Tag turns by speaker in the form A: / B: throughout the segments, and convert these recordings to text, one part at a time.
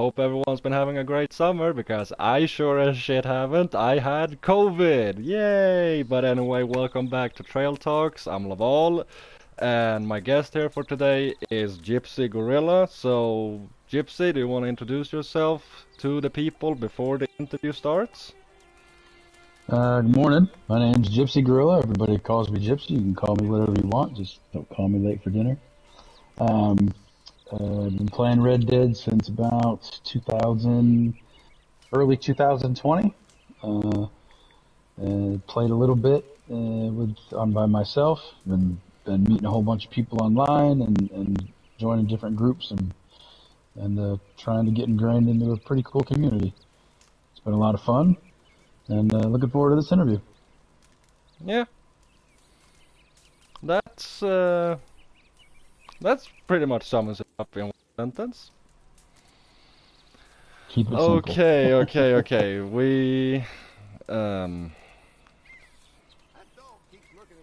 A: Hope everyone's been having a great summer because I sure as shit haven't. I had COVID. Yay! But anyway, welcome back to Trail Talks. I'm Laval, and my guest here for today is Gypsy Gorilla. So, Gypsy, do you want to introduce yourself to the people before the interview starts?
B: Good morning. My name's Gypsy Gorilla. Everybody calls me Gypsy. You can call me whatever you want. Just don't call me late for dinner. Um, I've been playing Red Dead since about 2000, early 2020. Uh, Played a little bit on by myself. Been meeting a whole bunch of people online and joining different groups and trying to get ingrained into a pretty cool community. It's been a lot of fun. And looking forward to this interview.
A: Yeah, that's uh, that's pretty much sums it up in one sentence.
B: Keep it simple.
A: Okay. Um,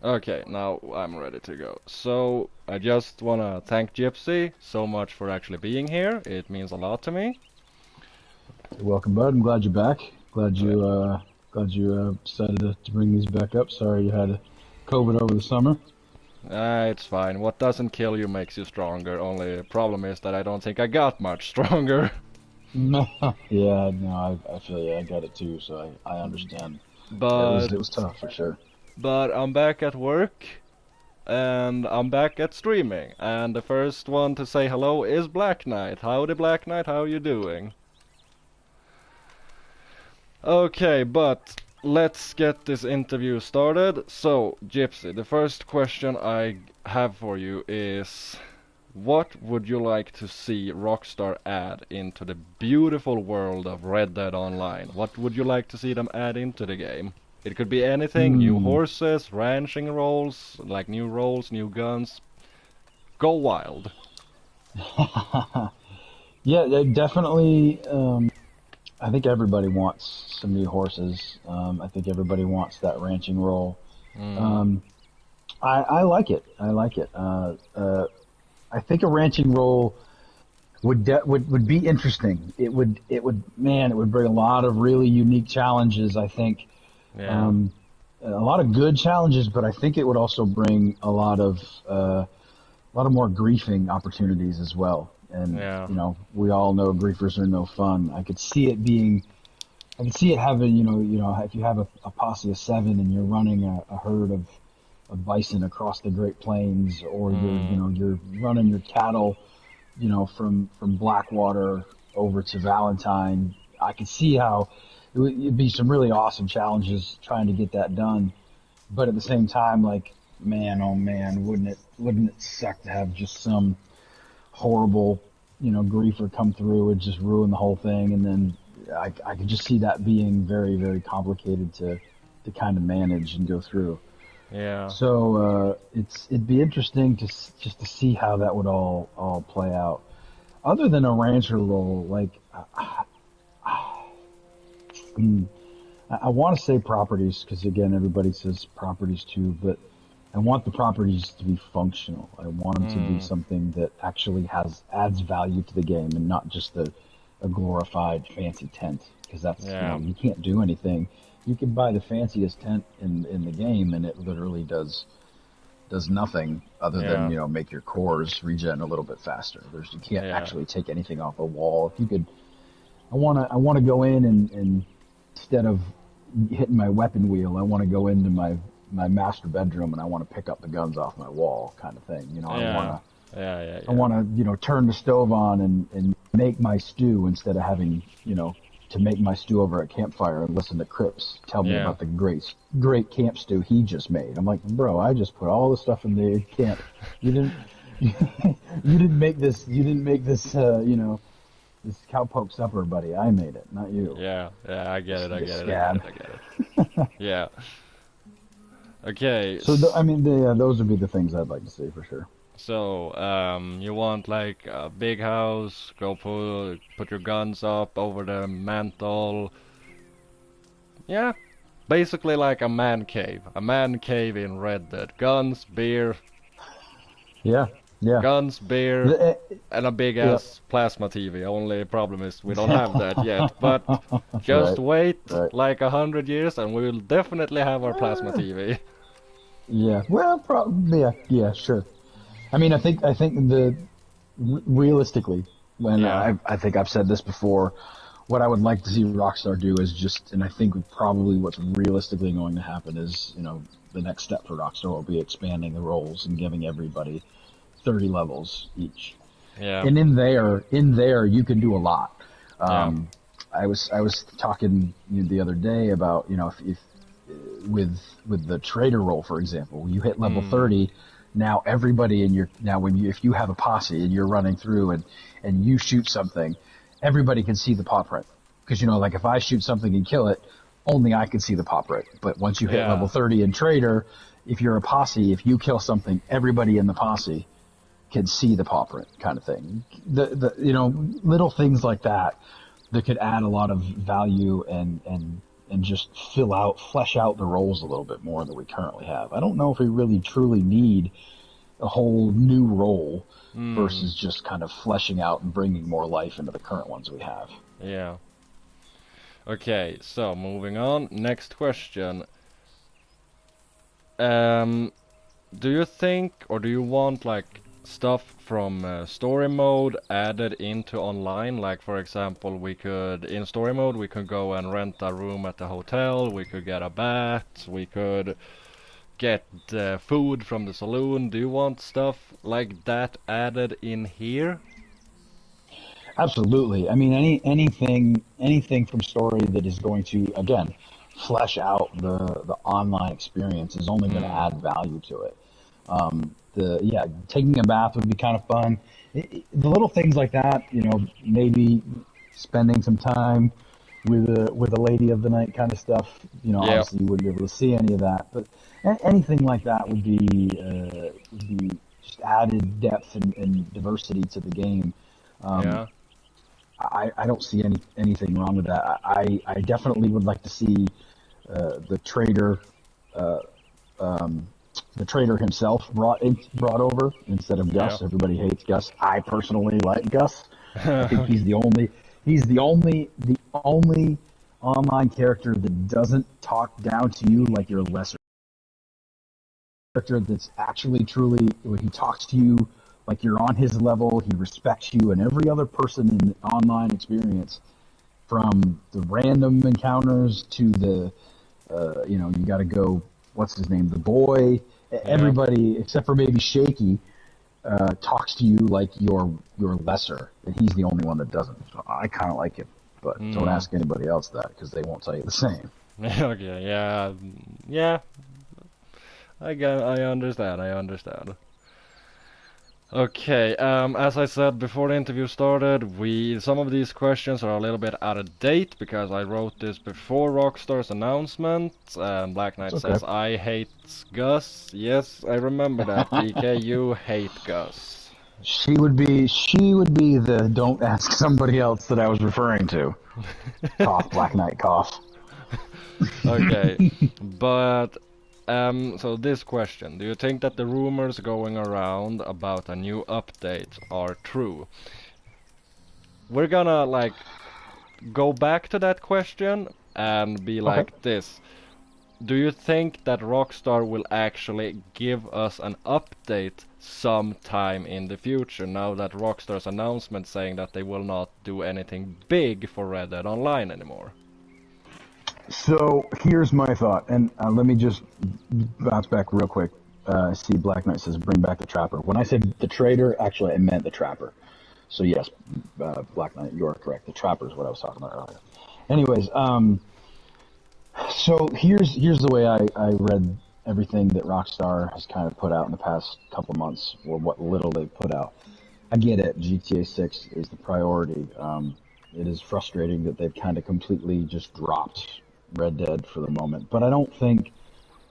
A: okay, now I'm ready to go. So, I just wanna thank Gypsy so much for actually being here. It means a lot to me.
B: You're welcome, bud. I'm glad you're back. Glad you decided to bring these back up. Sorry you had COVID over the summer.
A: It's fine. What doesn't kill you makes you stronger. Only problem is that I don't think I got much stronger.
B: Yeah, no, I feel you. I got it too, so I understand.
A: But
B: It was tough for sure.
A: but I'm back at work and I'm back at streaming. And the first one to say hello is Black Knight. Howdy Black Knight, how you doing? Okay, but let's get this interview started. So, Gypsy, the first question I have for you is what would you like to see Rockstar add into the beautiful world of Red Dead Online? What would you like to see them add into the game? It could be anything, new
B: Hmm.
A: horses, ranching roles, like new roles, new guns. Go wild.
B: Yeah, definitely. I think everybody wants some new horses. I think everybody wants that ranching role.
A: Mm,
B: Um, I like it. I like it. I think a ranching role would be interesting. It would bring a lot of really unique challenges. I think
A: yeah,
B: um, a lot of good challenges, but I think it would also bring a lot of more griefing opportunities as well. And
A: yeah,
B: we all know griefers are no fun. I could see it having, if you have a posse of seven and you're running a herd of bison across the Great Plains, or
A: mm,
B: you're running your cattle, from Blackwater over to Valentine. I could see how it'd be some really awesome challenges trying to get that done. But at the same time, like, man, oh man, wouldn't it suck to have just some horrible, griefer come through and just ruin the whole thing? And then I could just see that being very, very complicated to kind of manage and go through.
A: yeah,
B: So it'd be interesting just to see how that would all play out. Other than a rancher role, like hmm, I want to say properties because again everybody says properties too, but I want the properties to be functional. I want them to be
A: mm,
B: something that actually adds value to the game and not just a glorified fancy tent. Because that's
A: yeah,
B: you can't do anything. You can buy the fanciest tent in the game and it literally does nothing other than
A: yeah,
B: make your cores regen a little bit faster. You can't
A: yeah,
B: actually take anything off a wall. If you could, I wanna go in and instead of hitting my weapon wheel, I want to go into my master bedroom and I want to pick up the guns off my wall, kind of thing.
A: yeah, yeah,
B: I
A: yeah,
B: want to turn the stove on and make my stew instead of having to make my stew over at campfire and listen to Crips tell me
A: yeah.
B: about the great camp stew he just made. I'm like, bro, I just put all the stuff in the camp. You didn't you didn't make this. You didn't make this. This cowpoke supper, buddy. I made it, not you.
A: Yeah, I get it, I
B: You
A: get it, I get it,
B: scab.
A: I get it. Yeah. Okay,
B: So I mean, those would be the things I'd like to see for sure.
A: so you want like a big house, go put your guns up over the mantle. Yeah, basically like a man cave in Red Dead. Guns, beer.
B: Yeah, Yeah.
A: Guns, beer,
B: The,
A: and a big
B: yeah.
A: ass plasma TV. Only problem is we don't have that yet. But just
B: Right.
A: wait
B: Right.
A: like 100 years and we will definitely have our plasma
B: Ah,
A: TV.
B: yeah. Well, probably. Yeah. Yeah. Sure. I mean, I think realistically, when
A: Yeah.
B: I think I've said this before, what I would like to see Rockstar do is just, and I think probably what's realistically going to happen is, the next step for Rockstar will be expanding the roles and giving everybody 30 levels each.
A: Yeah.
B: And in there, you can do a lot.
A: Yeah.
B: Um, I was talking the other day about, if with the trader role, for example, you hit level
A: Mm.
B: 30. Now everybody in your now when you if you have a posse and you're running through and you shoot something, everybody can see the paw print, because like if I shoot something and kill it, only I can see the paw print. But once you hit level
A: Yeah.
B: 30 in trader, if you're a posse, if you kill something, everybody in the posse can see the paw print, kind of thing. The little things like that could add a lot of value and just flesh out the roles a little bit more than we currently have. I don't know if we really truly need a whole new role
A: Mm.
B: versus just kind of fleshing out and bringing more life into the current ones we have.
A: Yeah. Okay, so moving on. Next question. Um, do you think or do you want like stuff from story mode added into online? Like for example, we could in story mode we could go and rent a room at the hotel, we could get a bath, we could get food from the saloon. Do you want stuff like that added in here?
B: Absolutely. I mean, anything from story that is going to, again, flesh out the online experience is only going to
A: Hmm.
B: add value to it. Taking a bath would be kind of fun. The little things like that, maybe spending some time with a lady of the night kind of stuff.
A: Yeah.
B: Obviously you wouldn't be able to see any of that, but anything like that would be just added depth and diversity to the game. Um,
A: Yeah.
B: I don't see anything wrong with that. I definitely would like to see the trader uh, um, the trader himself brought over instead of
A: Yeah.
B: Gus. Everybody hates Gus. I personally like Gus. I think
A: Okay.
B: he's the only online character that doesn't talk down to you like you're lesser. Character that's actually truly when he talks to you like you're on his level. He respects you and every other person in the online experience, from the random encounters to the you got to go. What's his name? The boy.
A: Yeah.
B: Everybody except for maybe Shaky talks to you like you're lesser, and he's the only one that doesn't. So I kind of like him, but don't
A: Hmm.
B: ask anybody else that because they won't tell you the same.
A: Okay. Yeah. Yeah. I understand. I understand. Okay, as I said before the interview started, some of these questions are a little bit out of date because I wrote this before Rockstar's announcement. Black
B: It's
A: Knight
B: okay.
A: says I hate Gus. Yes, I remember that. DK, you hate Gus.
B: She would be the don't ask somebody else that I was referring to. Cough, Black Knight cough.
A: Okay, but so this question: do you think that the rumors going around about a new update are true? We're gonna like go back to that question and be
B: Okay.
A: like this. Do you think that Rockstar will actually give us an update sometime in the future now that Rockstar's announcement saying that they will not do anything big for Red Dead Online anymore?
B: So here's my thought, and let me just bounce back real quick. I see Black Knight says bring back the Trapper. When I said the Trader, actually I meant the Trapper. So yes, Black Knight, you are correct. The Trapper is what I was talking about earlier. Anyways, so here's the way I read everything that Rockstar has kind of put out in the past couple months, or what little they've put out. I get it. GTA 6 is the priority. It is frustrating that they've kind of completely just dropped Red Dead for the moment, but I don't think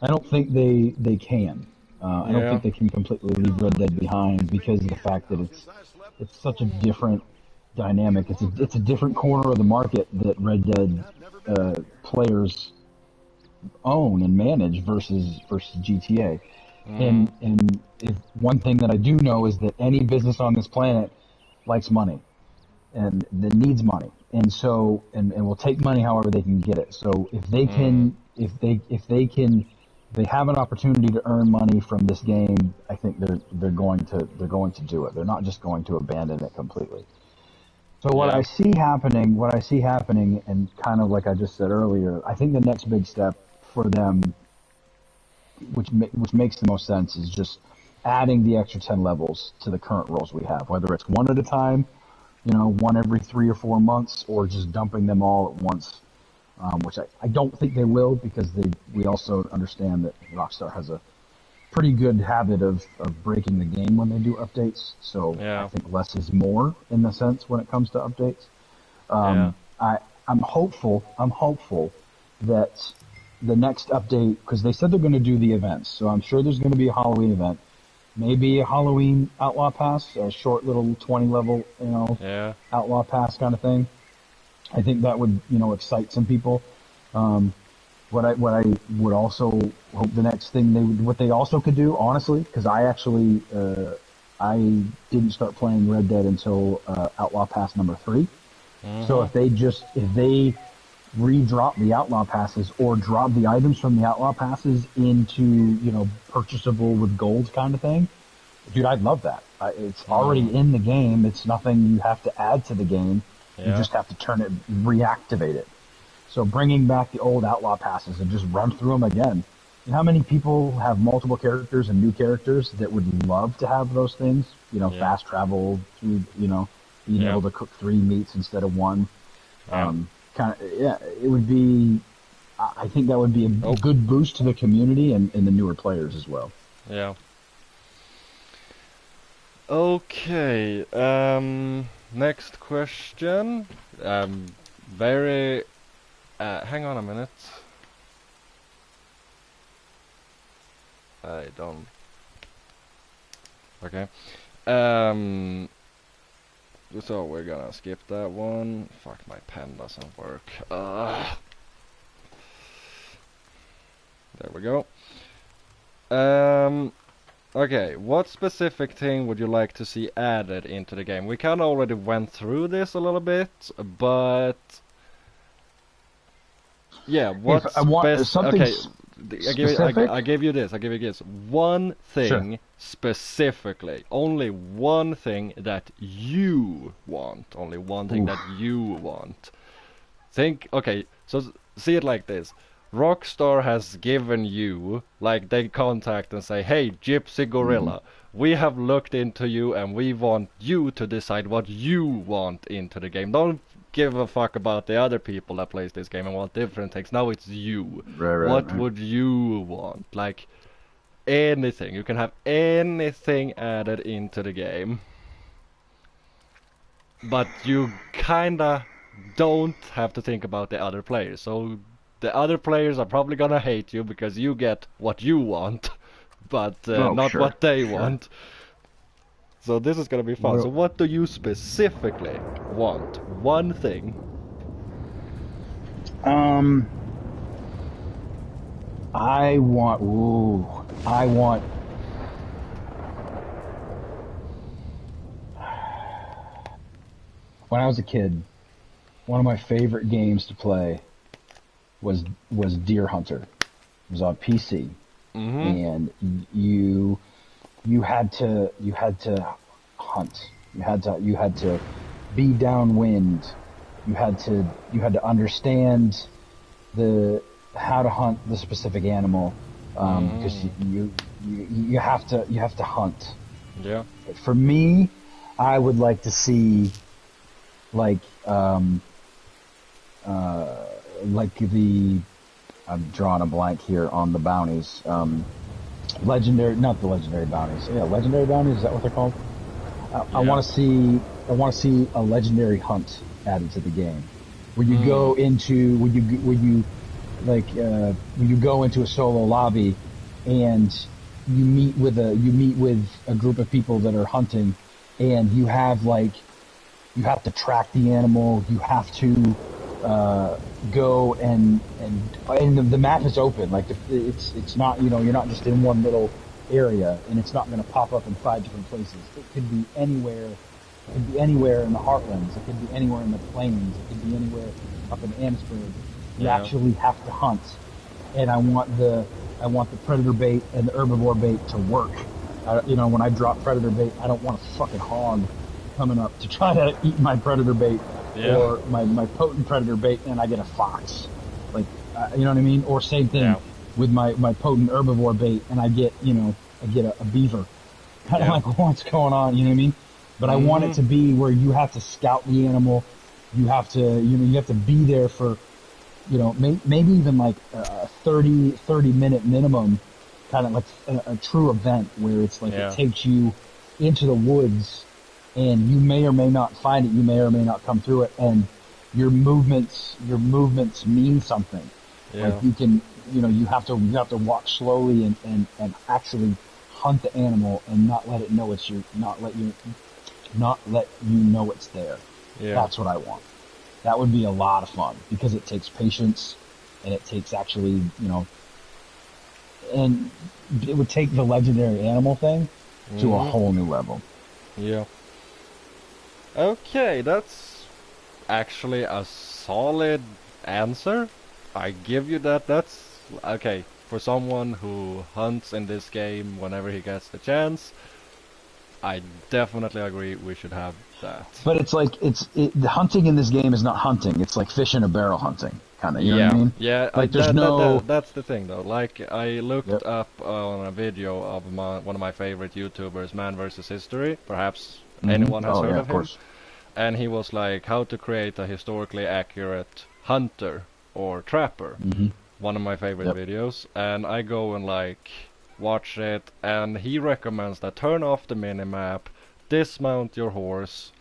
B: they can. I don't
A: Yeah,
B: think they can completely leave Red Dead behind because of the fact that it's such a different dynamic. It's a different corner of the market that Red Dead players own and manage versus GTA. And if one thing that I do know is that any business on this planet likes money and that needs money, and so and will take money however they can get it. So if they can, if they have an opportunity to earn money from this game, I think they're going to do it. They're not just going to abandon it completely. So what I see happening, and kind of like I just said earlier, I think the next big step for them, which makes the most sense, is just adding the extra 10 levels to the current roles we have, whether it's one at a time, one every 3 or 4 months, or just dumping them all at once, which I don't think they will, because we also understand that Rockstar has a pretty good habit of breaking the game when they do updates. So I think less is more in the sense when it comes to updates. I'm hopeful that the next update, because they said they're going to do the events, so I'm sure there's going to be a Halloween event, maybe a Halloween Outlaw Pass, a short little 20 level, Outlaw Pass kind of thing. I think that would, excite some people. What I would also hope the next thing what they also could do, honestly, because I actually I didn't start playing Red Dead until Outlaw Pass number 3. So if they re-drop the Outlaw Passes or drop the items from the Outlaw Passes into purchasable with gold kind of thing, dude, I'd love that. It's already in the game. It's nothing you have to add to the game. You just have to reactivate it. So bringing back the old Outlaw Passes and just run through them again. You know how many people have multiple characters and new characters that would love to have those things? Fast travel through, being able to cook 3 meats instead of 1. It would be. I think that would be a good boost to the community and the newer players as well.
A: Yeah. Okay. Next question. Very. Hang on a minute. I don't. Okay. So we're gonna skip that one. Fuck, my pen doesn't work. There we go. Okay, what specific thing would you like to see added into the game? We kind of already went through this a little bit, but yeah, what's
B: something
A: okay?
B: specific?
A: I give you this. One thing specifically, only one thing that you want, only one thing that you want. Okay, so see it like this. Rockstar has given you, like they contact and say, hey, Gypsy Gorilla, we have looked into you and we want you to decide what you want into the game. Don't give a fuck about the other people that plays this game and want different things. Now it's you. What would you want? Like anything. You can have anything added into the game. But you kinda don't have to think about the other players. So the other players are probably gonna hate you because you get what you want, but not what they want. So this is gonna be fun. So what do you specifically want? One thing.
B: I want. When I was a kid, one of my favorite games to play was Deer Hunter. It was on PC, and you had to hunt. You had to be downwind. You had to understand how to hunt the specific animal, because you have to hunt.
A: Yeah.
B: But for me, I would like to see like I'm drawing a blank here on the bounties. Not the legendary bounties. Yeah, legendary bounties, is that what they're called? I want to see a legendary hunt added to the game. When you go into when you go into a solo lobby and you meet with a group of people that are hunting, and you have to track the animal, you have to go and the map is open. Like it's not, you're not just in one little area, and it's not going to pop up in 5 different places. It could be anywhere. It could be anywhere in the heartlands. It could be anywhere in the plains. It could be anywhere up in Amherstburg. You actually have to hunt, and I want the predator bait and the herbivore bait to work. When I drop predator bait, I don't want a fucking hog coming up to try to eat my predator bait or my potent predator bait, and I get a fox. Like, you know what I mean? Or same thing with my potent herbivore bait, and I get a beaver. Kind of like, what's going on? You know what I mean? But I want it to be where you have to scout the animal. You have to, you have to be there for, maybe even like a 30 minute minimum, kind of like a true event where it's like it takes you into the woods, and you may or may not find it. You may or may not come through it, and your movements mean something. Yeah. Like you can, you have to walk slowly and actually hunt the animal and not let it know not let you know it's there. Yeah. That's what I want. That would be a lot of fun because it takes patience, and it takes actually, and it would take the legendary animal thing to a whole new level.
A: Yeah. Okay, that's actually a solid answer. I give you that. That's okay for someone who hunts in this game whenever he gets the chance. I definitely agree we should have that.
B: But it's like the hunting in this game is not hunting. It's like fish in a barrel hunting, kind of. You know what I mean?
A: Yeah.
B: Like
A: that's the thing though. Like I looked up on a video of one of my favorite YouTubers, Man vs. History. Perhaps anyone has heard of him. Course. And he was like, how to create a historically accurate hunter or trapper. One of my favorite videos. And I go and like watch it, and he recommends that turn off the minimap, dismount your horse,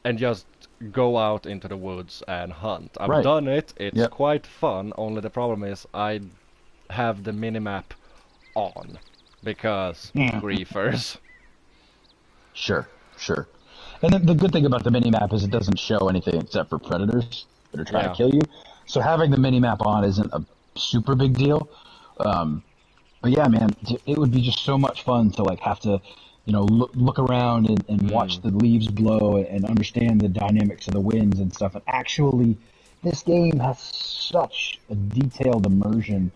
A: and just go out into the woods and hunt. I've done it. It's quite fun. Only the problem is I have the minimap on because griefers.
B: Sure. And the good thing about the minimap is it doesn't show anything except for predators that are trying to kill you. So having the minimap on isn't a super big deal. But yeah, man, it would be just so much fun to like have to, look around and watch the leaves blow and understand the dynamics of the winds and stuff. And actually, this game has such a detailed immersion,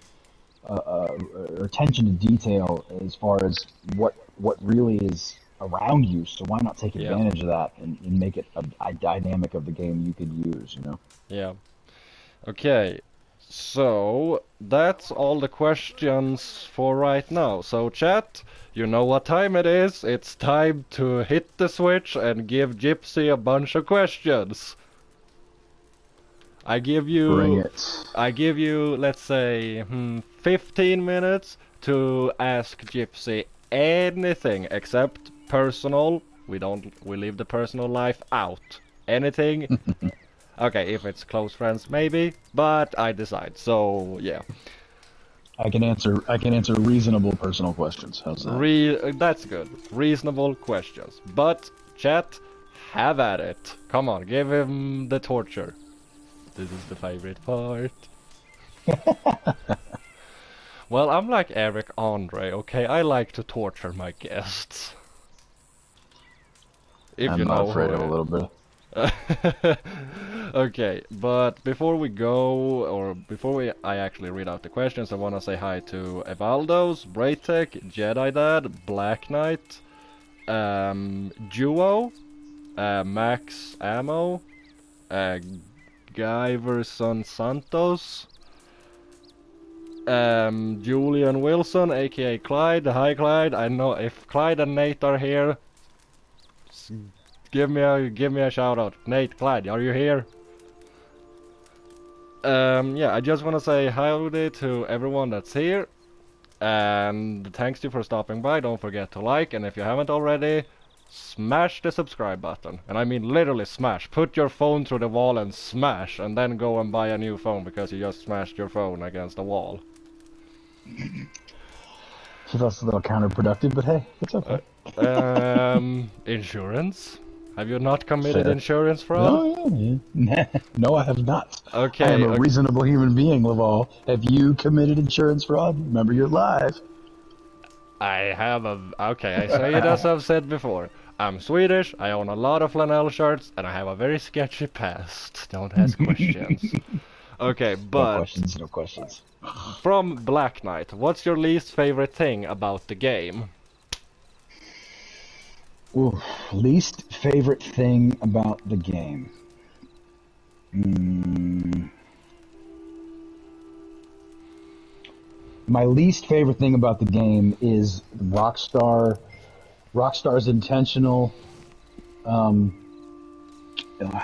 B: or attention to detail as far as what really is around you. So why not take advantage of that and make it a dynamic of the game you could use,
A: Yeah. Okay. So, that's all the questions for right now. So, chat, you know what time it is. It's time to hit the switch and give Gypsy a bunch of questions. I give you, let's say, 15 minutes to ask Gypsy anything except personal. We leave the personal life out. Anything. Okay, if it's close friends, maybe, but I decide. So yeah,
B: I can answer reasonable personal questions. How's that?
A: That's good. Reasonable questions. But chat, have at it. Come on, give him the torture. This is the favorite part. Well, I'm like Eric Andre. Okay, I like to torture my guests. If
B: I'm
A: you
B: not
A: know
B: afraid of a little bit.
A: Okay, but before I actually read out the questions, I want to say hi to Evaldos, Braytech, Jedi Dad, Black Knight, Duo, Max Ammo, Guyverson Santos, Julian Wilson, aka Clyde. Hi Clyde. I know if Clyde and Nate are here, give me a shout out. Nate, Clyde, are you here? Yeah, I just want to say howdy to everyone that's here, and thanks to you for stopping by. Don't forget to like, and if you haven't already, smash the subscribe button. And I mean literally smash. Put your phone through the wall and smash, and then go and buy a new phone because you just smashed your phone against the wall.
B: So that's a little counterproductive, but hey, it's okay.
A: Insurance? Have you not committed insurance fraud?
B: No, I have not.
A: Okay.
B: I am a reasonable human being, Laval. Have you committed insurance fraud? Remember, you're live.
A: I have a... Okay, I say it as I've said before. I'm Swedish, I own a lot of flannel shirts, and I have a very sketchy past. Don't ask questions. Okay,
B: No
A: but
B: questions, no questions.
A: from Black Knight, what's your least favorite thing about the game?
B: Ooh, least favorite thing about the game. Mm, my least favorite thing about the game is Rockstar's intentional. How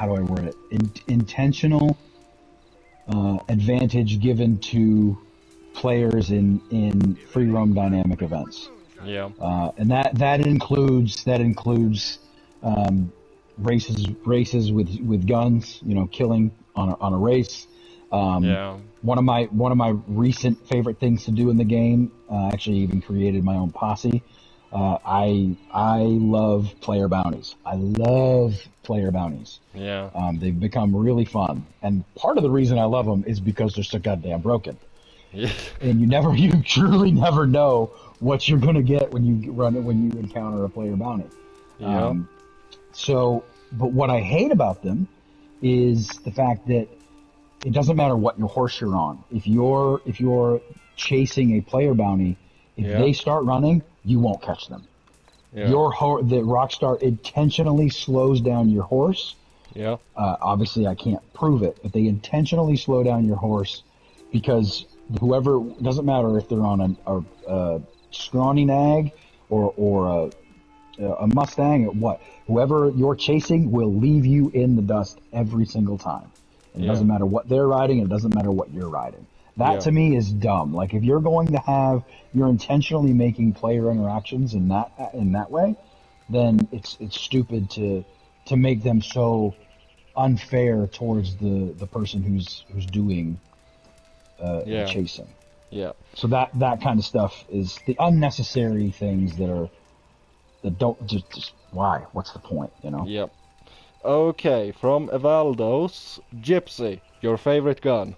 B: do I word it? Intentional advantage given to players in free roam dynamic events.
A: Yeah.
B: And that includes races with guns, you know, killing on a race.
A: Yeah.
B: One of my recent favorite things to do in the game, actually even created my own posse. I love player bounties. I love player bounties.
A: Yeah.
B: They've become really fun, and part of the reason I love them is because they're so goddamn broken.
A: Yeah.
B: And you truly never know what you're gonna get when you encounter a player bounty.
A: Yeah.
B: But what I hate about them is the fact that it doesn't matter what your horse you're on. If you're chasing a player bounty, if
A: Yeah.
B: they start running, you won't catch them.
A: Yeah.
B: The Rockstar intentionally slows down your horse.
A: Yeah.
B: Obviously, I can't prove it, but they intentionally slow down your horse because whoever, doesn't matter if they're on a scrawny nag or a Mustang or what, whoever you're chasing will leave you in the dust every single time. It doesn't matter what they're riding, it doesn't matter what you're riding. That to me is dumb. Like if you're intentionally making player interactions in that way, then it's stupid to make them so unfair towards the person who's doing the chasing.
A: Yeah.
B: So that kind of stuff is the unnecessary things that don't just why? What's the point, you know?
A: Yep. Okay, from Evaldo's Gypsy, your favorite gun?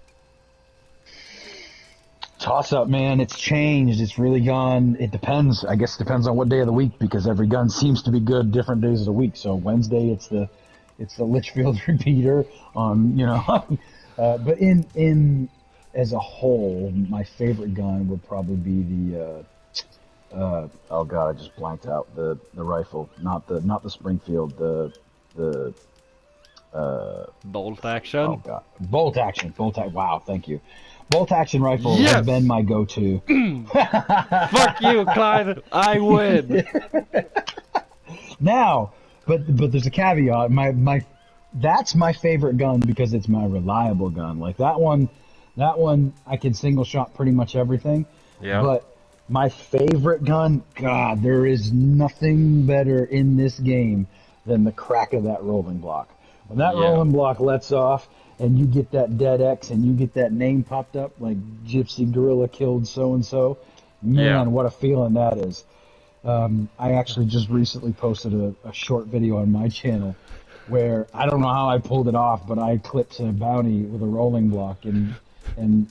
B: Toss up, man. It's changed. It's really gone. It depends. I guess it depends on what day of the week because every gun seems to be good different days of the week. So Wednesday it's the Litchfield repeater on, you know. But in as a whole, my favorite gun would probably be the oh god, I just blanked out the rifle, not the Springfield, the
A: Bolt action?
B: oh god, bolt action. Wow, thank you. Bolt action rifle
A: Yes!
B: has been my go-to.
A: Fuck you, Clyde. I win.
B: Now, but there's a caveat. That's my favorite gun because it's my reliable gun. Like that one I can single shot pretty much everything.
A: Yeah.
B: But my favorite gun, God, there is nothing better in this game than the crack of that rolling block. When that rolling block lets off and you get that dead X and you get that name popped up like Gypsy Gorilla killed so-and-so, man, what a feeling that is. I actually just recently posted a short video on my channel where I don't know how I pulled it off, but I clipped a bounty with a rolling block and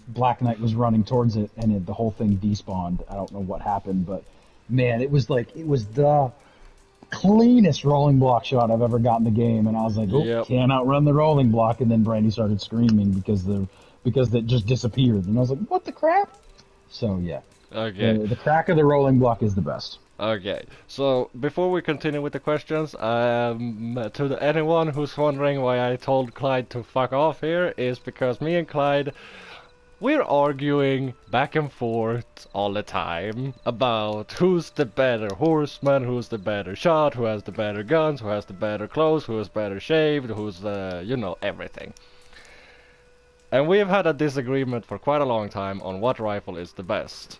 B: Black Knight was running towards it and the whole thing despawned. I don't know what happened, but man, it was the cleanest rolling block shot I've ever got in the game, and I was like, can't outrun the rolling block, and then Brandy started screaming because it just disappeared, and I was like, what the crap? So yeah,
A: okay,
B: the crack of the rolling block is the best.
A: Okay, so before we continue with the questions, to anyone who's wondering why I told Clyde to fuck off here, is because me and Clyde, we're arguing back and forth all the time about who's the better horseman, who's the better shot, who has the better guns, who has the better clothes, who is better shaved, who's the, you know, everything. And we've had a disagreement for quite a long time on what rifle is the best.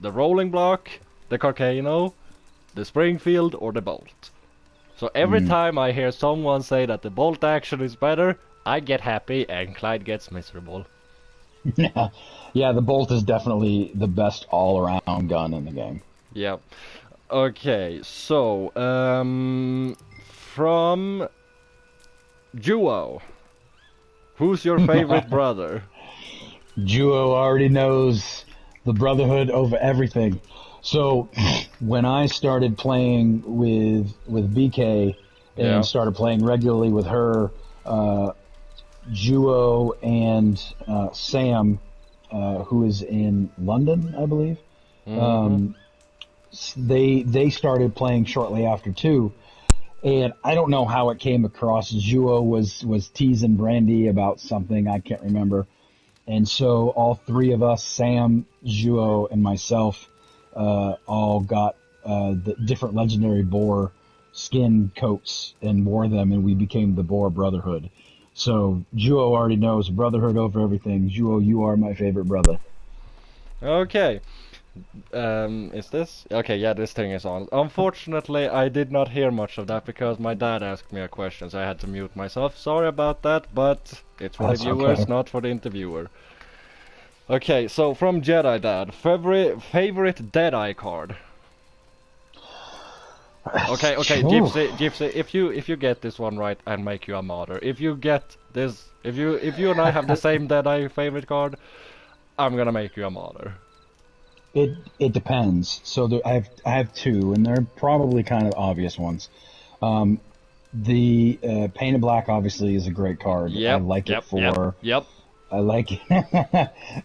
A: The rolling block, the Carcano, the Springfield, or the Bolt. So every time I hear someone say that the Bolt action is better, I get happy and Clyde gets miserable.
B: Yeah, the Bolt is definitely the best all-around gun in the game.
A: Yep. Okay, so, from Duo, who's your favorite brother?
B: Duo already knows the brotherhood over everything. So when I started playing with BK
A: Yeah.
B: and started playing regularly with her, Juo and Sam, who is in London, I believe.
A: Mm-hmm.
B: They started playing shortly after too, and I don't know how it came across. Juo was teasing Brandy about something, I can't remember, and so all three of us, Sam, Juo, and myself, all got the different legendary boar skin coats and wore them, and we became the Boar Brotherhood. So Juo already knows brotherhood over everything. Juo, you are my favorite brother.
A: Okay. Is this? Okay, yeah, this thing is on. Unfortunately, I did not hear much of that because my dad asked me a question, so I had to mute myself. Sorry about that, but it's for the
B: That's
A: viewers,
B: okay.
A: not for the interviewer. Okay, so from Jedi Dad, favorite Deadeye card. Okay,
B: Ooh.
A: Gypsy, if you get this one right, I'll make you a martyr. If you get this, if you and I have the same Deadeye favorite card, I'm gonna make you a martyr.
B: It depends. So I have two, and they're probably kind of obvious ones. Um, the Painted Black obviously is a great card. I
A: Yep,
B: like it
A: yep, yep,
B: for
A: yep.
B: I like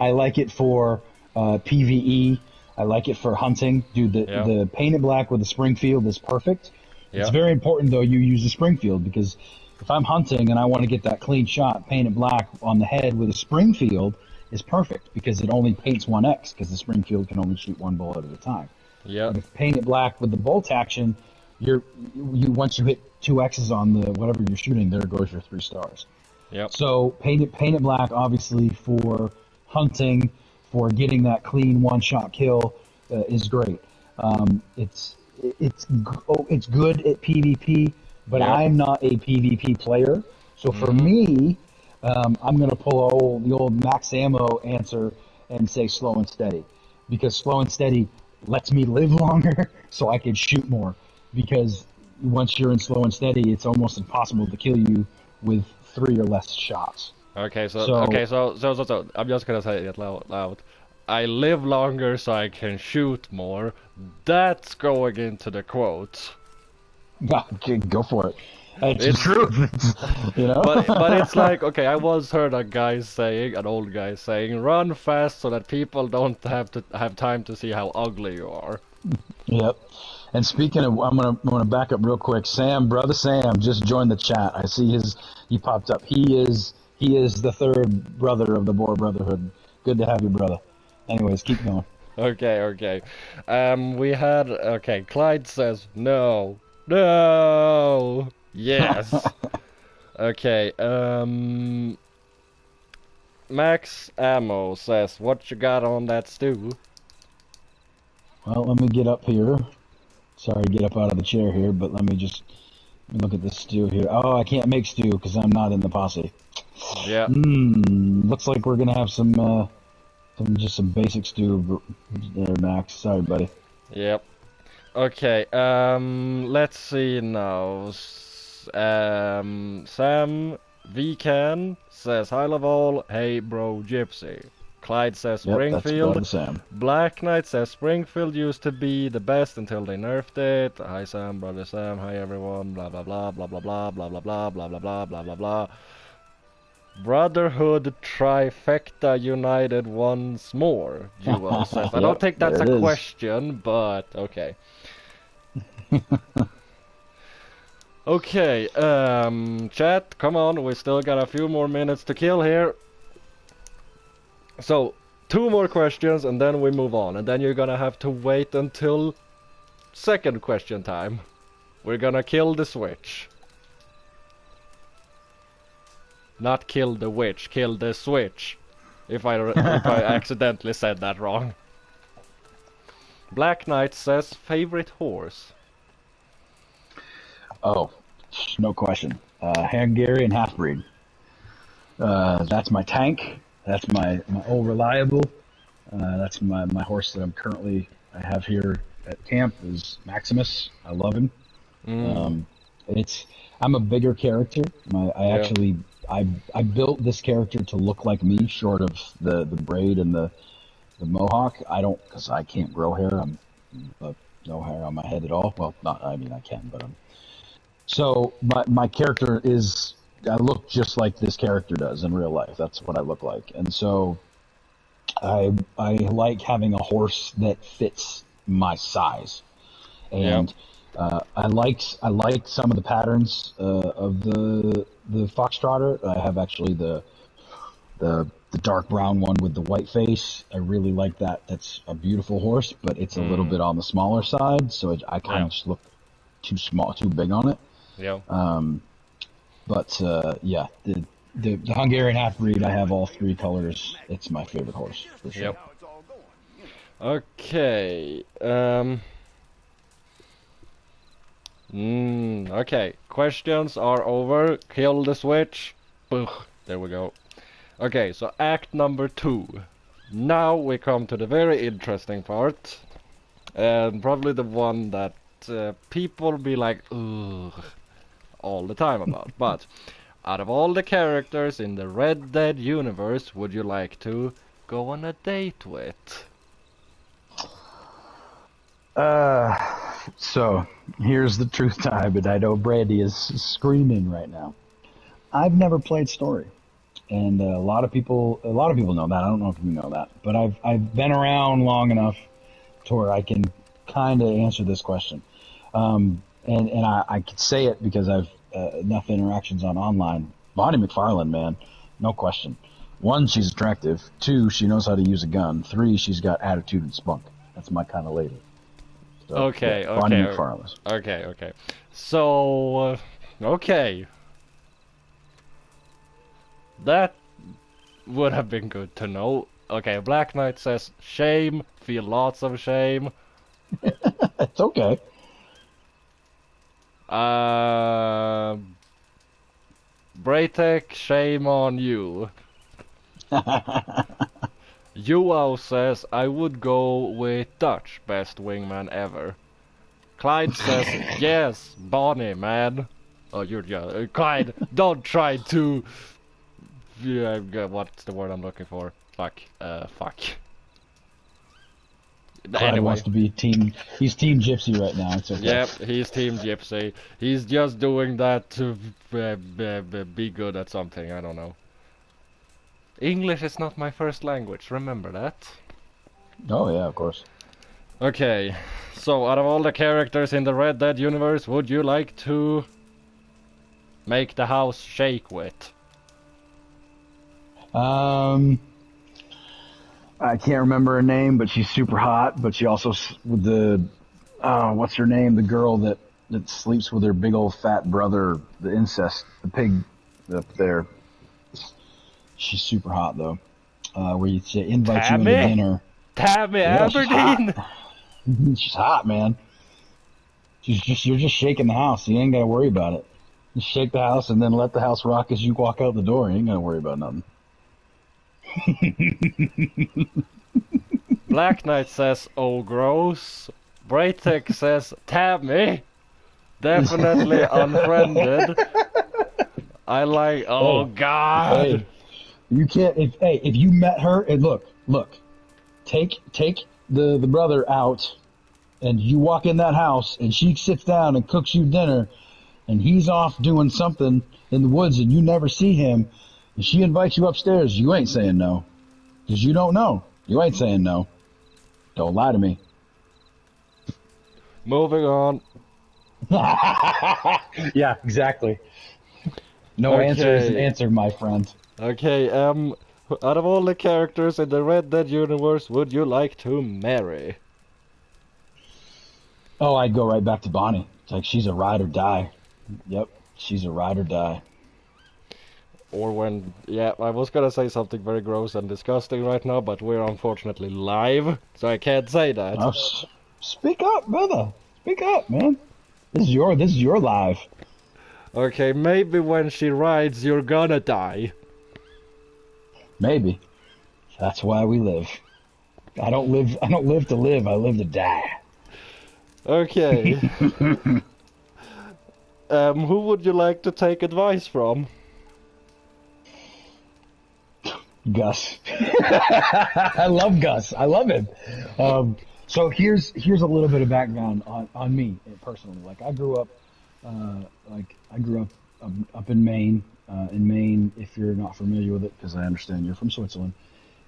B: I like it for PVE. I like it for hunting. Dude,
A: Yeah,
B: the Painted Black with the Springfield is perfect. It's
A: yeah,
B: very important though you use the Springfield because if I'm hunting and I want to get that clean shot, Painted Black on the head with a Springfield is perfect because it only paints 1x because the Springfield can only shoot one bullet at a time.
A: yeah,
B: But if Painted Black with the bolt action, you once you hit 2x's on the whatever you're shooting, there goes your 3 stars.
A: yep.
B: So paint it black, obviously for hunting, for getting that clean one-shot kill is great. It's good at PvP, but
A: Yep.
B: I'm not a PvP player. So for
A: Mhm.
B: me, I'm gonna pull the old max ammo answer and say slow and steady, because slow and steady lets me live longer, so I can shoot more. Because once you're in slow and steady, it's almost impossible to kill you with 3 or less shots.
A: Okay, so
B: So,
A: I'm just gonna say it loud. I live longer so I can shoot more. That's going into the quotes.
B: okay, go for it. It's the
A: It's
B: truth, you know?
A: but it's like, okay, I once heard an old guy saying, run fast so that people don't have time to see how ugly you are.
B: Yep. And speaking of, I'm gonna back up real quick. Sam, brother Sam, just joined the chat. I see he popped up. He is the third brother of the Boar Brotherhood. Good to have you, brother. Anyways, keep going.
A: Okay, okay. Clyde says no. No. Yes. Okay, Max Ammo says, what you got on that stew?
B: Well, let me get up here. Sorry to get up out of the chair here, but let me look at this stew here. Oh, I can't make stew because I'm not in the posse.
A: Yeah,
B: Looks like we're gonna have some basic stew there, Max. Sorry, buddy.
A: yep. Okay, let's see now. Sam Vcan says, hi Laval, hey bro Gypsy. Clyde says
B: Yep, that's
A: Springfield.
B: brother Sam.
A: Black Knight says Springfield used to be the best until they nerfed it. Hi Sam, brother Sam, hi everyone, blah blah blah blah blah blah blah blah blah blah blah blah blah blah blah. Brotherhood trifecta united once more, Jewel says. I don't
B: Yep,
A: think that's
B: there it
A: a
B: is.
A: question, but okay. Okay, chat, come on, we still got a few more minutes to kill here. So, 2 more questions and then we move on, and then you're gonna have to wait until second question time. We're gonna kill the switch. Not kill the witch, kill the switch. If I accidentally said that wrong. Black Knight says favorite horse.
B: Oh, no question. Hungarian half-breed. That's my tank. That's my old reliable. That's my horse that I have here at camp is Maximus. I love him.
A: Mm,
B: Um, it's I'm a bigger character. I
A: yeah.
B: actually I built this character to look like me, short of the braid and the mohawk. I don't because I can't grow hair. no hair on my head at all. Well, not. I mean, I can, but so my character is. I look just like this character does in real life. That's what I look like, and so I like having a horse that fits my size,
A: Yep.
B: and I like some of the patterns of the foxtrotter. I have actually the dark brown one with the white face. I really like that. That's a beautiful horse, but it's a little bit on the smaller side, so I kind of just look too small, too big on it.
A: Yeah.
B: But yeah, the Hungarian half breed, I have all three colors. It's my favorite horse for sure.
A: Yep. Okay. Okay. Questions are over. Kill the switch. Ugh, there we go. Okay, so act number 2. Now we come to the very interesting part, and probably the one that people be like, ugh, all the time about. But out of all the characters in the Red Dead universe, would you like to go on a date with?
B: So here's the truth time, and I know Brandy is screaming right now. I've never played story, and a lot of people know that. I don't know if you know that, but I've been around long enough to where I can kind of answer this question. And I could say it because I've enough interactions on online. Bonnie McFarlane, man, no question. 1, she's attractive. 2, she knows how to use a gun. 3, she's got attitude and spunk. That's my kind of lady. So,
A: Okay,
B: yeah, Bonnie
A: okay,
B: McFarlane.
A: okay. So, okay. That would have been good to know. Okay, Black Knight says, shame, feel lots of shame.
B: It's okay.
A: Braytek, shame on you. Yuao says, I would go with Dutch, best wingman ever. Clyde says, yes, Bonnie, man. Oh, Clyde, don't try to... Yeah, what's the word I'm looking for? Fuck.
B: Clyde
A: Anyway.
B: wants to be team. He's team Gypsy right now. It's okay.
A: Yep, he's Team Gypsy. He's just doing that to be good at something, I don't know. English is not my first language, remember that?
B: Oh yeah, of course.
A: Okay, so out of all the characters in the Red Dead universe, would you like to make the house shake with?
B: I can't remember her name, but she's super hot. But she also with the what's her name? The girl that sleeps with her big old fat brother, the incest, the pig up there. She's super hot though. Where you say invite you into dinner.
A: Tammy
B: Yeah,
A: Aberdeen.
B: She's hot, man. You're just shaking the house. You ain't gotta worry about it. Just shake the house and then let the house rock as you walk out the door. You ain't gotta worry about nothing.
A: Black Knight says, oh gross. Braytek says, Tammy. Definitely unfriended. I like, oh god.
B: Hey, you can't, if you met her, and look, take the brother out, and you walk in that house, and she sits down and cooks you dinner, and he's off doing something in the woods, and you never see him, and she invites you upstairs, you ain't saying no. Because you don't know. You ain't saying no. Don't lie to me.
A: Moving on.
B: Yeah, exactly. No answer is an answer, my friend.
A: Okay, out of all the characters in the Red Dead universe, would you like to marry?
B: Oh, I'd go right back to Bonnie. It's like she's a ride or die. Yep, she's a ride or die.
A: Or when, yeah, I was gonna say something very gross and disgusting right now, but we're unfortunately live, so I can't say that.
B: Oh, speak up, brother. Speak up, man. This is your live.
A: Okay, maybe when she rides, you're gonna die.
B: Maybe. That's why we live. I don't live to live. I live to die.
A: Okay. Who would you like to take advice from?
B: Gus. I love Gus. I love him. So here's a little bit of background on me personally. Like I grew up, up in Maine. In Maine, if you're not familiar with it, because I understand you're from Switzerland,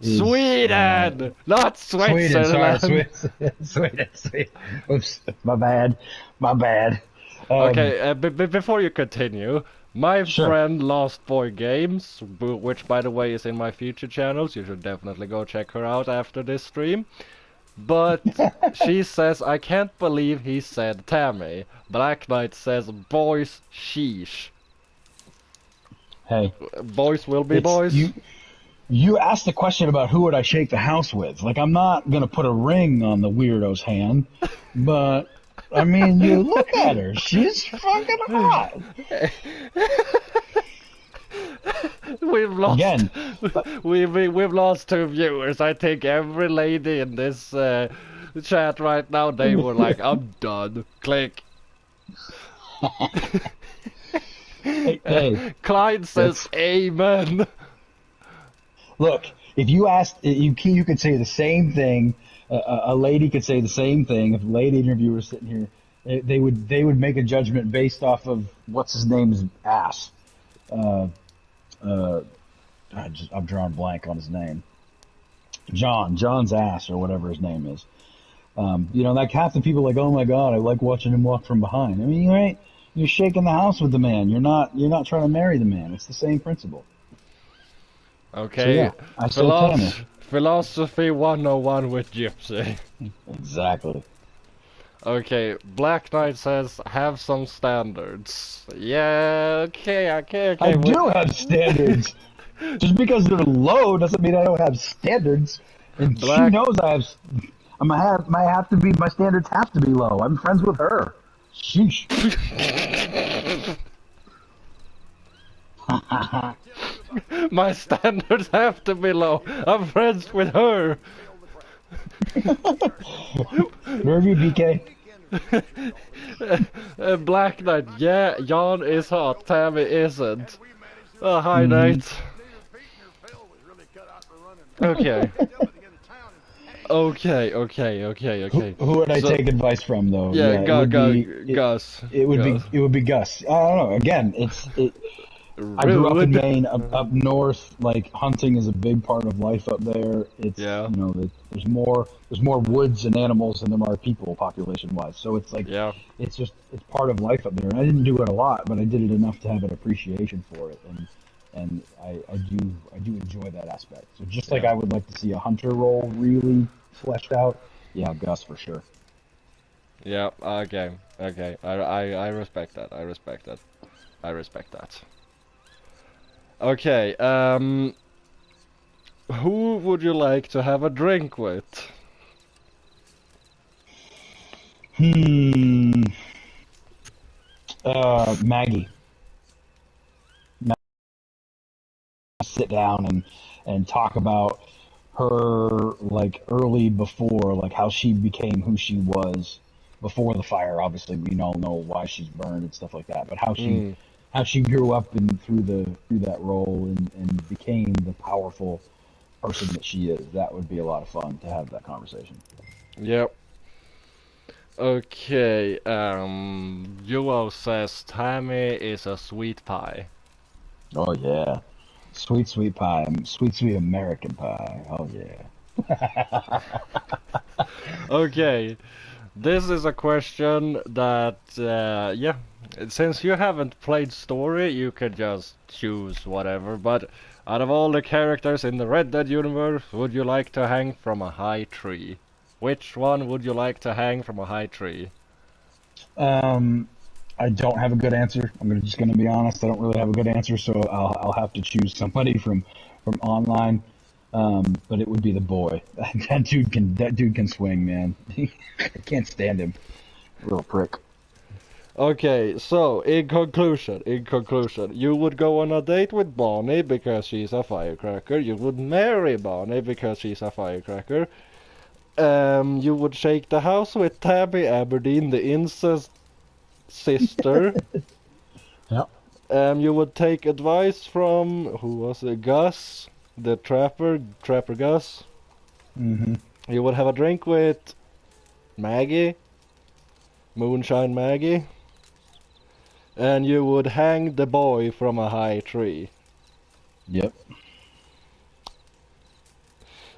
B: is
A: Sweden, not
B: Sweden. Sorry,
A: Switzerland.
B: Sweden. Oops, my bad, my bad.
A: Okay, before you continue, my
B: Sure.
A: friend Lost Boy Games, which by the way is in my future channels, you should definitely go check her out after this stream. But she says, I can't believe he said Tammy. Black Knight says, boys, sheesh.
B: Hey,
A: Boys will be
B: it's
A: boys.
B: You asked the question about who would I shake the house with. Like, I'm not gonna put a ring on the weirdo's hand, but I mean, you look at her; she's fucking hot.
A: We've lost.
B: Again,
A: We've lost 2 viewers. I think every lady in this chat right now, they were like, "I'm done." Click.
B: hey,
A: Clyde says, "Amen."
B: look. If you asked, you could say the same thing. A lady could say the same thing. If a lady interviewer was sitting here, they would make a judgment based off of what's his name's ass. I'm drawing blank on his name. John's ass or whatever his name is. Like half the people are like, oh my god, I like watching him walk from behind. I mean, right? You're shaking the house with the man. You're not trying to marry the man. It's the same principle.
A: Okay.
B: So yeah, I say Tanner.
A: Philosophy 101 with Gypsy.
B: Exactly.
A: Okay, Black Knight says, have some standards. Yeah, okay.
B: I do have standards. Just because they're low doesn't mean I don't have standards. And she knows my standards have to be low. I'm friends with her. Sheesh.
A: My standards have to be low. I'm friends with her.
B: Nervy BK.
A: Black Knight, yeah, Jan is hot, Tammy isn't. Hi, Nate. Okay. Okay.
B: Who would I take advice from, though?
A: Yeah, Gus.
B: It would be Gus. I don't know. Again, I grew up in Maine, up north. Like hunting is a big part of life up there. It's there's more woods and animals than there are people population wise. So it's like it's part of life up there. And I didn't do it a lot, but I did it enough to have an appreciation for it, and I do enjoy that aspect. So just like I would like to see a hunter role really fleshed out, yeah, Gus for sure.
A: Yeah. Okay. I respect that. I respect that. Okay, who would you like to have a drink with?
B: Maggie. Sit down and talk about her, like, early before, like, how she became who she was before the fire. Obviously, we all know why she's burned and stuff like that, but how she grew up and through that role and became the powerful person that she is. That would be a lot of fun to have that conversation.
A: Yep. Okay, Joel says Tammy is a sweet pie.
B: Oh yeah. Sweet pie. Sweet American pie. Oh yeah.
A: Okay. This is a question that, since you haven't played story, you could just choose whatever, but out of all the characters in the Red Dead universe, would you like to hang from a high tree? Which one would you like to hang from a high tree?
B: I don't have a good answer. I'm just gonna be honest. I don't really have a good answer, so I'll have to choose somebody from online. But it would be the boy. That dude can swing, man. I can't stand him. Little prick.
A: Okay, so in conclusion, you would go on a date with Bonnie because she's a firecracker. You would marry Bonnie because she's a firecracker. You would shake the house with Tabby Aberdeen, the incest sister.
B: Yep.
A: You would take advice from, who was it, Gus, the trapper Gus.
B: Mm-hmm.
A: You would have a drink with Maggie, Moonshine Maggie, and you would hang the boy from a high tree.
B: Yep.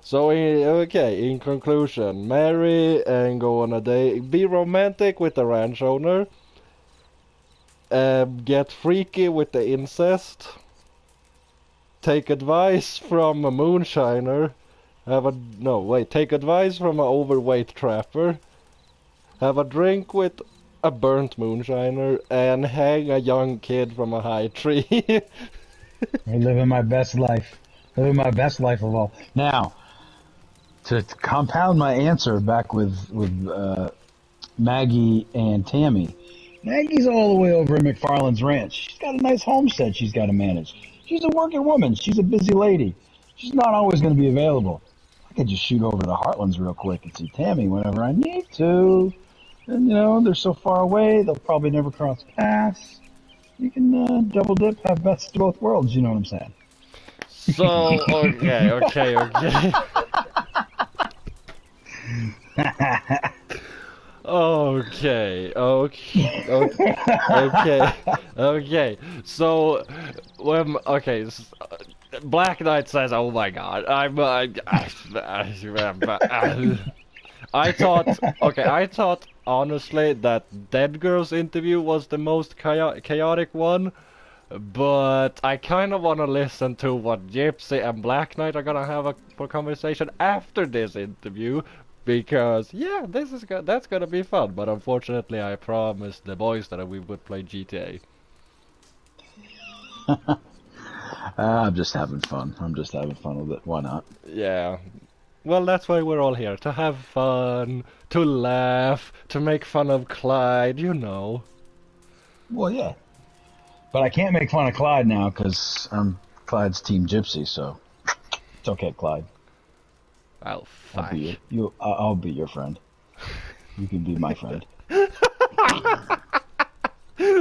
A: So, in conclusion, marry and go on a date. Be romantic with the ranch owner. Get freaky with the incest. Take advice from a moonshiner. Take advice from an overweight trapper. Have a drink with a burnt moonshiner and hang a young kid from a high tree.
B: I'm living my best life. Living my best life of all. Now, to compound my answer back with Maggie and Tammy. Maggie's all the way over at McFarland's Ranch. She's got a nice homestead she's got to manage. She's a working woman. She's a busy lady. She's not always going to be available. I could just shoot over to the Heartlands real quick and see Tammy whenever I need to. And, they're so far away, they'll probably never cross paths. You can double dip, have best of both worlds, you know what I'm saying?
A: So, okay. Okay. So, Black Knight says, "Oh my God, I thought honestly that Dead Girl's interview was the most chaotic one, but I kind of want to listen to what Gypsy and Black Knight are gonna have for conversation after this interview." Because that's gonna be fun. But unfortunately, I promised the boys that we would play GTA.
B: I'm just having fun. I'm just having fun with it. Why not?
A: Yeah. Well, that's why we're all here, to have fun, to laugh, to make fun of Clyde,
B: Well, yeah. But I can't make fun of Clyde now because I'm Clyde's team Gypsy. So it's okay, Clyde.
A: Oh, fuck.
B: I'll be your friend. You can be my friend.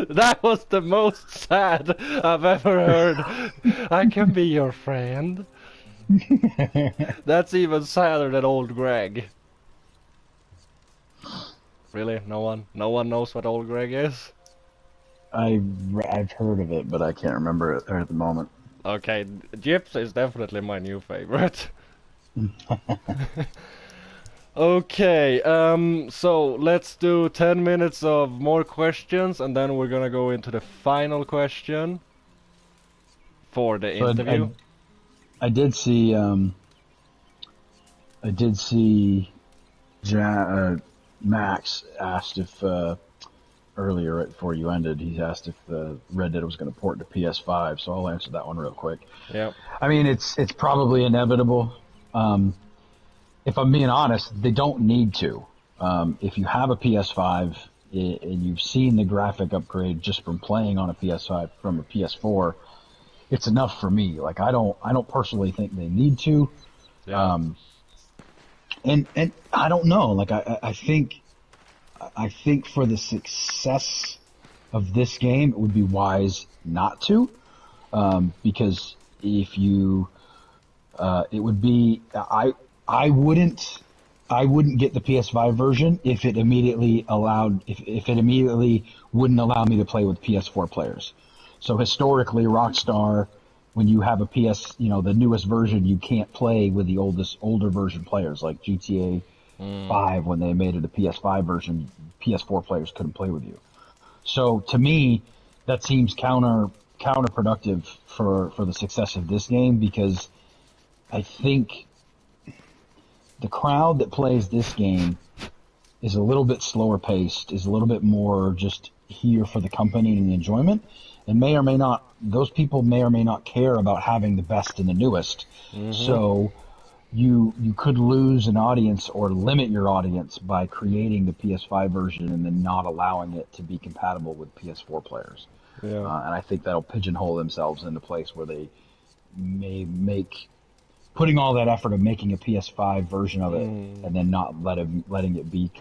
A: That was the most sad I've ever heard. I can be your friend. That's even sadder than old Greg. Really? No one knows what old Greg is?
B: I've heard of it, but I can't remember it at the moment.
A: Okay, Gypsy is definitely my new favorite. Okay, so let's do 10 minutes of more questions, and then we're gonna go into the final question for the interview.
B: I did see Max asked if earlier right before you ended, he asked if Red Dead was going to port to PS5, so I'll answer that one real quick.
A: Yeah.
B: I mean, it's probably inevitable. If I'm being honest, they don't need to. If you have a PS5 and you've seen the graphic upgrade just from playing on a PS5 from a PS4, it's enough for me. Like I don't personally think they need to.
A: Yeah.
B: And I don't know. Like I think for the success of this game, it would be wise not to, because if you, it would be I wouldn't get the PS5 version if it immediately wouldn't allow me to play with PS4 players. So historically, Rockstar, when you have a the newest version, you can't play with the older version players, like GTA 5 when they made it a PS5 version, PS4 players couldn't play with you. So to me, that seems counterproductive for the success of this game, because I think the crowd that plays this game is a little bit slower paced, is a little bit more just here for the company and the enjoyment, and those people may or may not care about having the best and the newest. Mm-hmm. So you could lose an audience or limit your audience by creating the PS5 version and then not allowing it to be compatible with PS4 players. Yeah. And I think that'll pigeonhole themselves into a place where they may make putting all that effort of making a PS5 version of it and then not letting it be.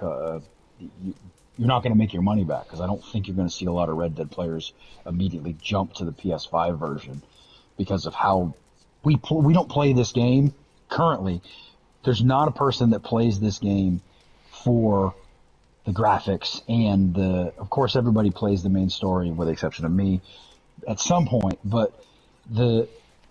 B: You're not going to make your money back, because I don't think you're going to see a lot of Red Dead players immediately jump to the PS5 version because of how we don't play this game currently. There's not a person that plays this game for the graphics and of course everybody plays the main story with the exception of me at some point, but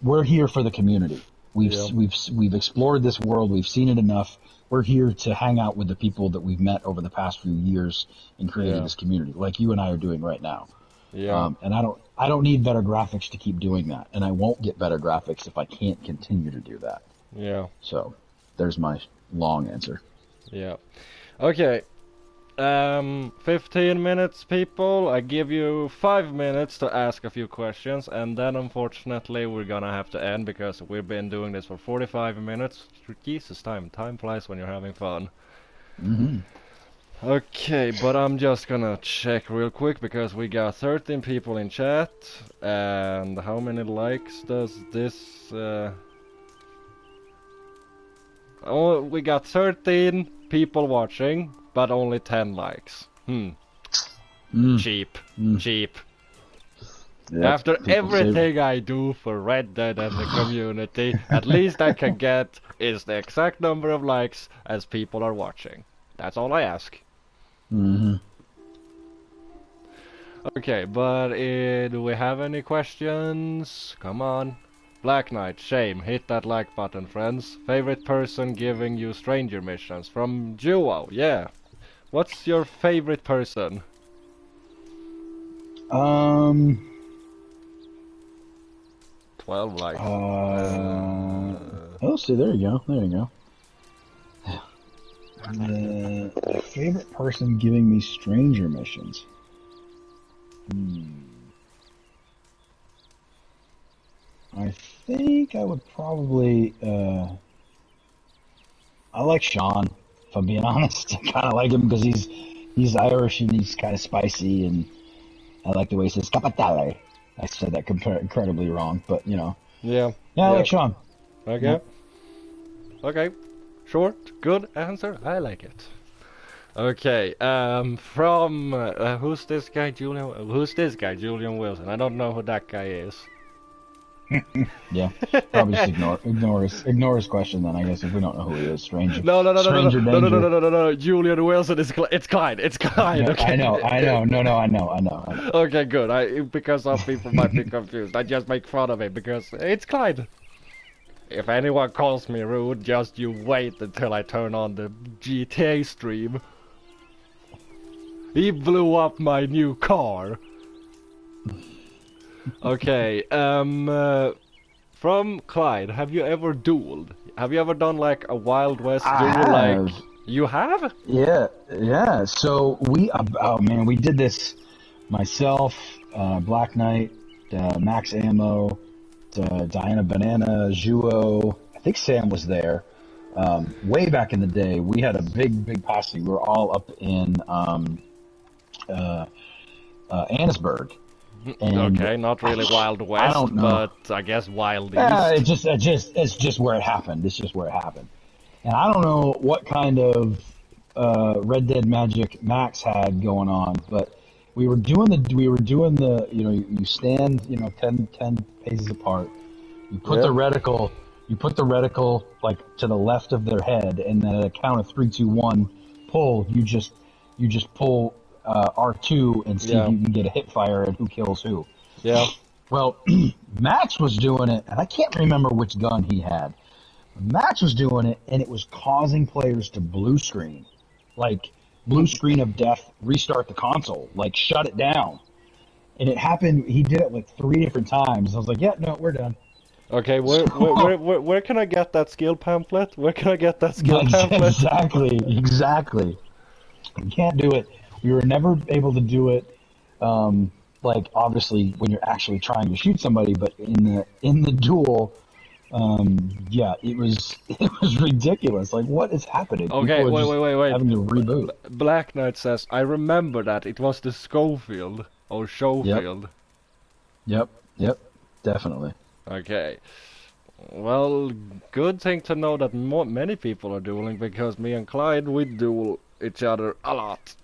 B: we're here for the community. We've explored this world. We've seen it enough. We're here to hang out with the people that we've met over the past few years in creating this community, like you and I are doing right now.
A: Yeah.
B: And I don't need better graphics to keep doing that, and I won't get better graphics if I can't continue to do that.
A: Yeah.
B: So, there's my long answer.
A: Yeah. Okay. 15 minutes, people. I give you 5 minutes to ask a few questions, and then unfortunately we're gonna have to end because we've been doing this for 45 minutes. Jesus, time flies when you're having fun.
B: Mm-hmm.
A: Okay, but I'm just gonna check real quick because we got 13 people in chat, and how many likes does this? Oh, we got 13 people watching, but only 10 likes. Cheap. Cheap.
B: Yep,
A: After everything I do for Red Dead and the community, at least I can get is the exact number of likes as people are watching. That's all I ask.
B: Mm-hmm.
A: Okay, but do we have any questions? Come on. Black Knight, shame. Hit that like button, friends. Favorite person giving you stranger missions? From Duo, yeah. What's your favorite person? 12 likes.
B: Oh, see, there you go. The favorite person giving me stranger missions. I think I would probably, I like Sean, if I'm being honest. I kind of like him because he's Irish and he's kind of spicy, and I like the way he says capitale. I said that incredibly wrong, but you know.
A: Yeah.
B: Yeah, I like Sean.
A: Okay.
B: Yeah.
A: Okay. Short, good answer. I like it. Okay. From who's this guy, Julian? Who's this guy, Julian Wilson? I don't know who that guy is.
B: Yeah, probably just ignore his question then. I guess if we don't know who he is, stranger.
A: No.
B: Danger.
A: Julian Wilson is it's Clyde. It's Clyde.
B: No,
A: Okay.
B: I know. No, I know.
A: Okay, good. Because some people might be confused. I just make fun of it because it's Clyde. If anyone calls me rude, just you wait until I turn on the GTA stream. He blew up my new car. Okay, from Clyde, have you ever dueled? Have you ever done like a Wild West duel? Like you have?
B: Yeah. So we did this. Myself, Black Knight, Max Ammo, Diana Banana, Juo. I think Sam was there. Way back in the day, we had a big posse. We were all up in Annisburg. And
A: okay, not really Wild West,
B: I don't know.
A: But I guess Wild East.
B: It's just where it happened. It's just where it happened. And I don't know what kind of Red Dead magic Max had going on, but we were doing the you stand 10 paces apart. You put the reticle like to the left of their head, and then at a count of 3, 2, 1, pull. You just pull R2 and see if you can get a hip fire and who kills who.
A: Yeah.
B: Well, Max was doing it, and I can't remember which gun he had. Max was doing it, and it was causing players to blue screen. Like, blue screen of death, restart the console, like, shut it down. And it happened, he did it like 3 different times. I was like, yeah, no, we're done.
A: Okay, where can I get that skill pamphlet? Where can I get that skill pamphlet?
B: Exactly. You can't do it. We were never able to do it, like, obviously, when you're actually trying to shoot somebody, but in the duel, it was ridiculous. Like, what is happening?
A: Okay, wait.
B: Having to reboot.
A: Black Knight says, I remember that it was the Schofield or Schofield.
B: Yep, definitely.
A: Okay. Well, good thing to know that many people are dueling, because me and Clyde, we duel each other a lot.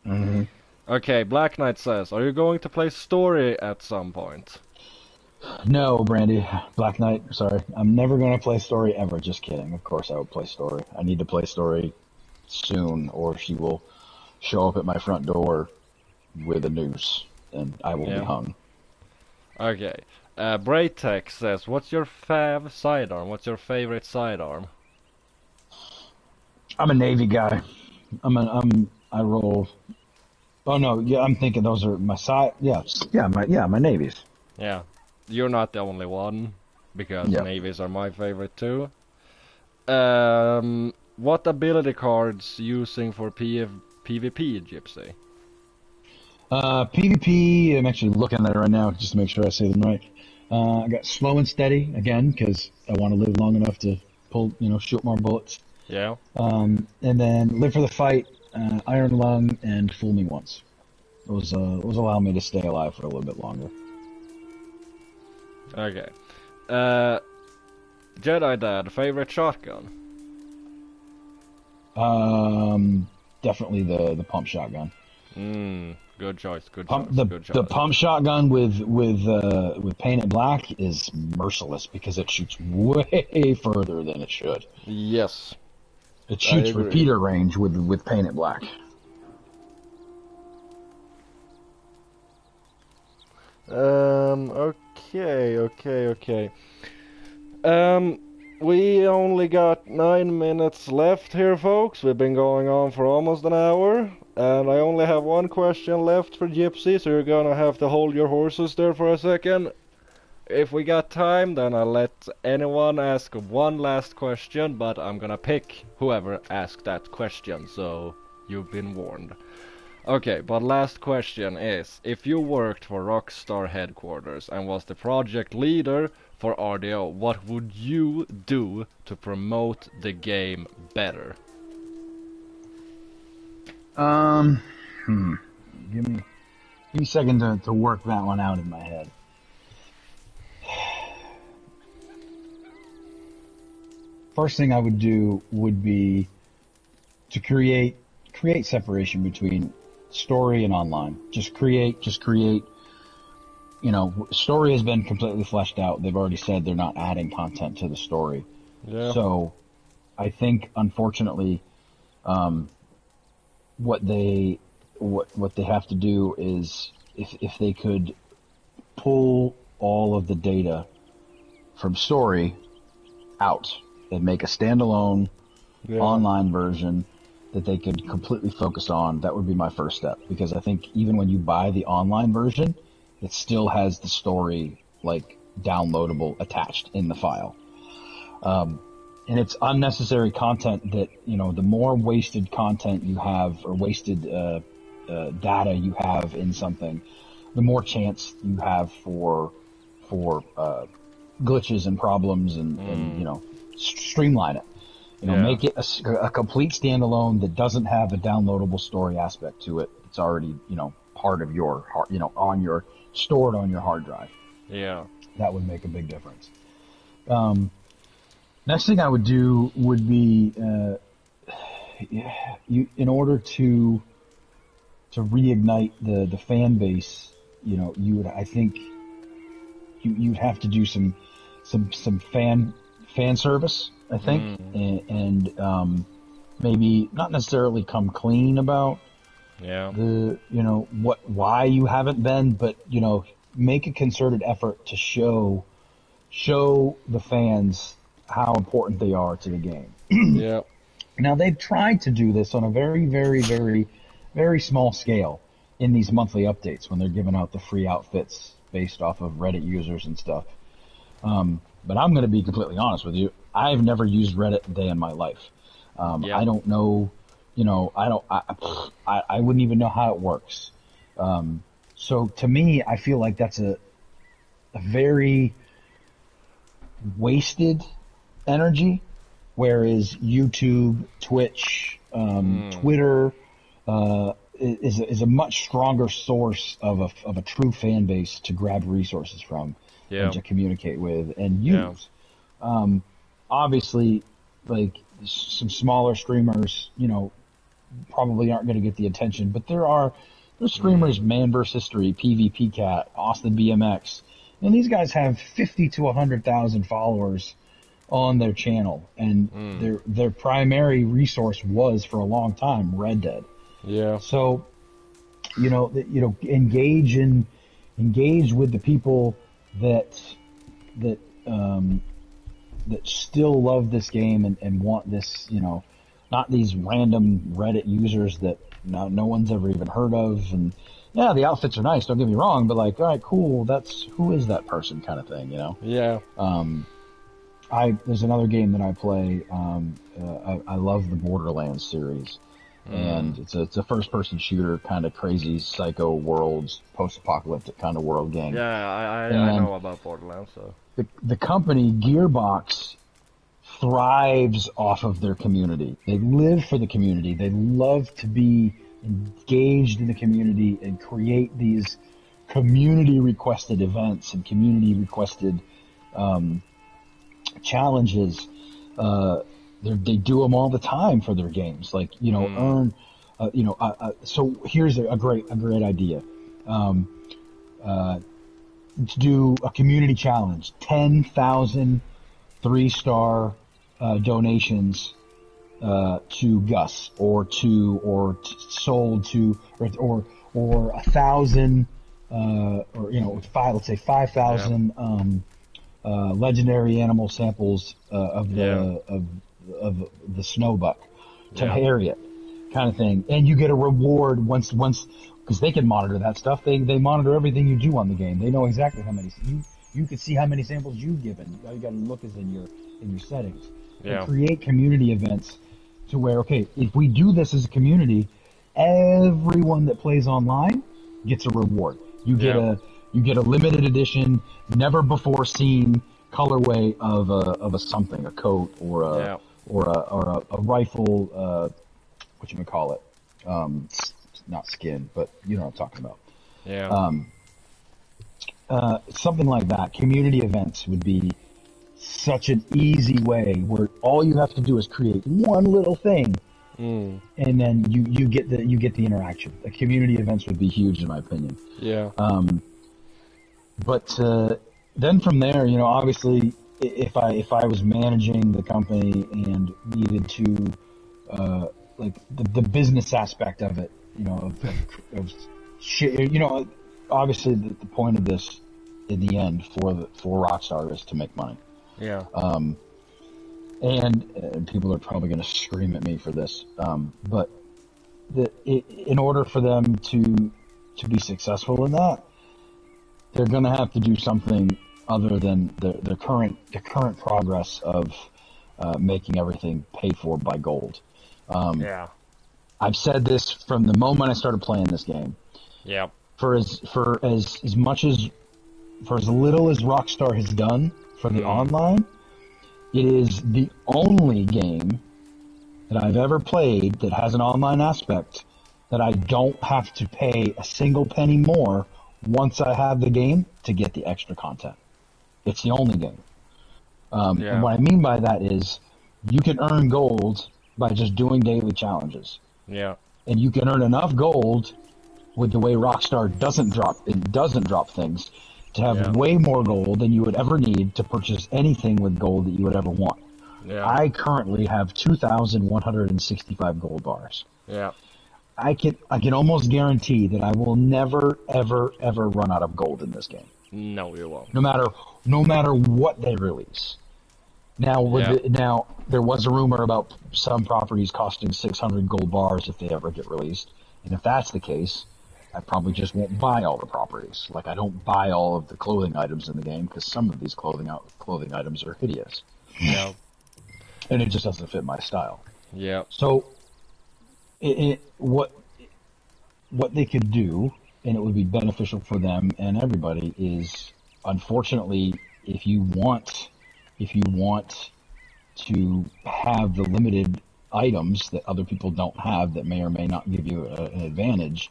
B: Mm-hmm.
A: Okay, Black Knight says, are you going to play story at some point?
B: No, Brandy. Black Knight, sorry. I'm never going to play story ever. Just kidding. Of course I will play story. I need to play story soon, or she will show up at my front door with a noose, and I will be hung.
A: Okay. Braytech says, "What's your fav sidearm? What's your favorite sidearm?"
B: I'm a Navy guy. I roll. Oh no, yeah, I'm thinking those are my side. My navies.
A: Yeah, you're not the only one, because navies are my favorite too. What ability cards using for PvP, Gypsy?
B: PvP. I'm actually looking at it right now just to make sure I say them right. I got slow and steady again because I want to live long enough to shoot more bullets.
A: Yeah.
B: And then live for the fight, iron lung, and fool me once. Those allow me to stay alive for a little bit longer.
A: Okay. Jedi Dad, favorite shotgun?
B: Definitely the pump shotgun.
A: Good choice. Good
B: choice.
A: Good choice.
B: The pump shotgun with painted black is merciless because it shoots way further than it should.
A: Yes.
B: It shoots repeater range with painted black.
A: Okay. We only got 9 minutes left here, folks. We've been going on for almost an hour, and I only have one question left for Gypsy, so you're gonna have to hold your horses there for a second. If we got time, then I'll let anyone ask one last question, but I'm gonna pick whoever asked that question, so you've been warned. Okay, but last question is, if you worked for Rockstar headquarters and was the project leader for RDO, what would you do to promote the game better?
B: Give me a second to work that one out in my head. First thing I would do would be to create separation between story and online. Just create. Story has been completely fleshed out. They've already said they're not adding content to the story.
A: Yeah.
B: So I think, unfortunately, what they have to do is, if they could pull all of the data from story out and make a standalone online version that they could completely focus on, that would be my first step. Because I think even when you buy the online version, it still has the story downloadable attached in the file. And it's unnecessary content that, the more wasted content you have or wasted data you have in something, the more chance you have for glitches and problems and streamline it. Make it a complete standalone that doesn't have a downloadable story aspect to it. It's already, part of your stored on your hard drive.
A: Yeah.
B: That would make a big difference. Next thing I would do would be, in order to reignite the fan base, you'd have to do some fan service, I think, and maybe not necessarily come clean about why you haven't been, but make a concerted effort to show the fans how important they are to the game.
A: Yeah.
B: Now, they've tried to do this on a very, very, very, very small scale in these monthly updates when they're giving out the free outfits based off of Reddit users and stuff. But I'm going to be completely honest with you. I've never used Reddit a day in my life. I don't know, I wouldn't even know how it works. So to me, I feel like that's a very wasted energy, whereas YouTube, Twitch, Twitter is a much stronger source of a true fan base to grab resources from and to communicate with and use. Obviously, some smaller streamers, probably aren't going to get the attention, but there's streamers, Man vs. History, PvP Cat, Austin BMX, and these guys have 50 to 100,000 followers on their channel, and their primary resource was for a long time Red Dead.
A: Yeah.
B: So, engage with the people that that that still love this game and want this, not these random Reddit users that no one's ever even heard of. And yeah, the outfits are nice, don't get me wrong, but like, all right, cool, who is that person kind of thing,
A: Yeah.
B: There's another game that I play. I love the Borderlands series, and it's a first person shooter, kind of crazy, psycho worlds, post apocalyptic kind of world game.
A: Yeah, I know about Borderlands, so.
B: The company Gearbox thrives off of their community. They live for the community. They love to be engaged in the community and create these community requested events and community requested challenges. They do them all the time for their games. Like, earn, so here's a great idea. To do a community challenge, 10,000 3-star donations to Gus, or sold to, or 1,000, let's say 5,000 legendary animal samples of the snowbuck to Harriet, kind of thing, and you get a reward once. Because they can monitor that stuff. They monitor everything you do on the game. They know exactly how many you can see how many samples you've given. All you got to look is in your settings.
A: Yeah.
B: And create community events to where, okay, if we do this as a community, everyone that plays online gets a reward. You get a limited edition, never before seen colorway of a something, a coat or a rifle. What not skin, but you know what I'm talking about.
A: Yeah.
B: Something like that. Community events would be such an easy way where all you have to do is create one little thing, and then you get the interaction. The community events would be huge, in my opinion.
A: Yeah.
B: But then from there, obviously, if I was managing the company and needed to like the business aspect of it, obviously the point of this in the end for Rockstar is to make money.
A: Yeah.
B: And people are probably going to scream at me for this, but in order for them to be successful in that, they're going to have to do something other than the current progress of making everything paid for by gold.
A: Yeah.
B: I've said this from the moment I started playing this game.
A: Yeah.
B: For as little as Rockstar has done for the online, it is the only game that I've ever played that has an online aspect that I don't have to pay a single penny more once I have the game to get the extra content. It's the only game. And what I mean by that is you can earn gold by just doing daily challenges.
A: Yeah.
B: And you can earn enough gold with the way Rockstar doesn't drop things to have way more gold than you would ever need to purchase anything with gold that you would ever want.
A: Yeah.
B: I currently have 2,165 gold bars.
A: Yeah.
B: I can almost guarantee that I will never, ever, ever run out of gold in this game.
A: No, you won't.
B: No matter what they release. Now, there was a rumor about some properties costing 600 gold bars if they ever get released, and if that's the case, I probably just won't buy all the properties. Like, I don't buy all of the clothing items in the game because some of these clothing items are hideous.
A: Yeah.
B: And it just doesn't fit my style.
A: Yeah.
B: So, what they could do, and it would be beneficial for them and everybody, is, unfortunately, if you want to have the limited items that other people don't have that may or may not give you an advantage,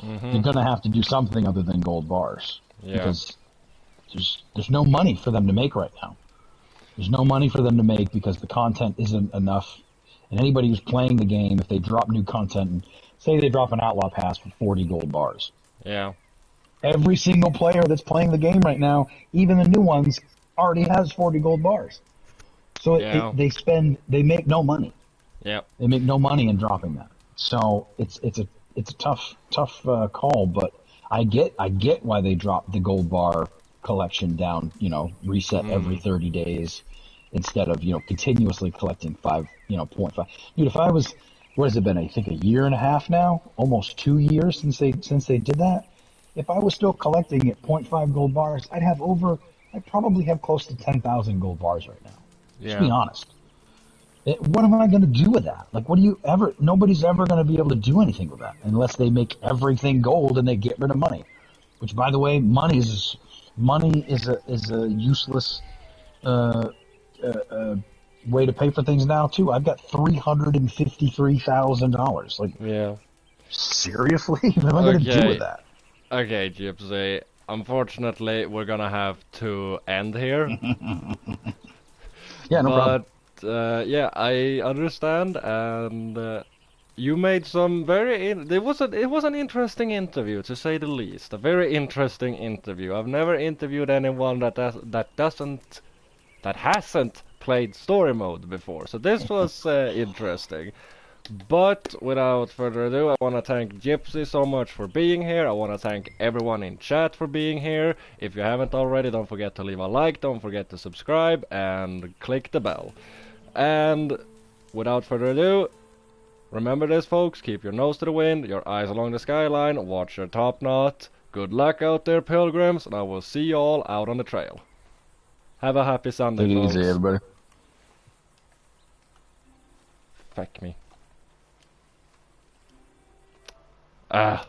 B: you're going to have to do something other than gold bars. Yeah. Because there's no money for them to make right now. There's no money for them to make because the content isn't enough. And anybody who's playing the game, if they drop new content, and say they drop an Outlaw Pass for 40 gold bars. Yeah. Every single player that's playing the game right now, even the new ones, already has 40 gold bars. So they make no money. Yeah. They make no money in dropping that. So it's a tough call, but I get why they dropped the gold bar collection down. Reset every 30 days instead of continuously collecting 0.5. Dude, if I was, what has it been? I think a year and a half now, almost 2 years since they did that. If I was still collecting at zero point 0.5 gold bars, I'd probably have close to 10,000 gold bars right now. Just be
A: Yeah.
B: honest. What am I going to do with that? Like, nobody's ever going to be able to do anything with that unless they make everything gold and they get rid of money. Which, by the way, money is a useless way to pay for things now too. I've got $353,000. Like,
A: Yeah.
B: seriously? What am I going to do with
A: Okay.
B: that?
A: Okay, Gypsy. Unfortunately, we're gonna have to end here.
B: Yeah, no problem.
A: But yeah, I understand, and you made some it was an interesting interview, to say the least. A very interesting interview. I've never interviewed anyone that hasn't played story mode before, so this was interesting. But without further ado, I want to thank Gypsy so much for being here. I want to thank everyone in chat for being here. If you haven't already, don't forget to leave a like, don't forget to subscribe, and click the bell. And without further ado, remember this, folks, keep your nose to the wind, your eyes along the skyline, watch your topknot. Good luck out there, pilgrims, and I will see you all out on the trail. Have a happy Sunday,
B: Take it easy,
A: folks.
B: everybody.
A: Fuck me. Ah.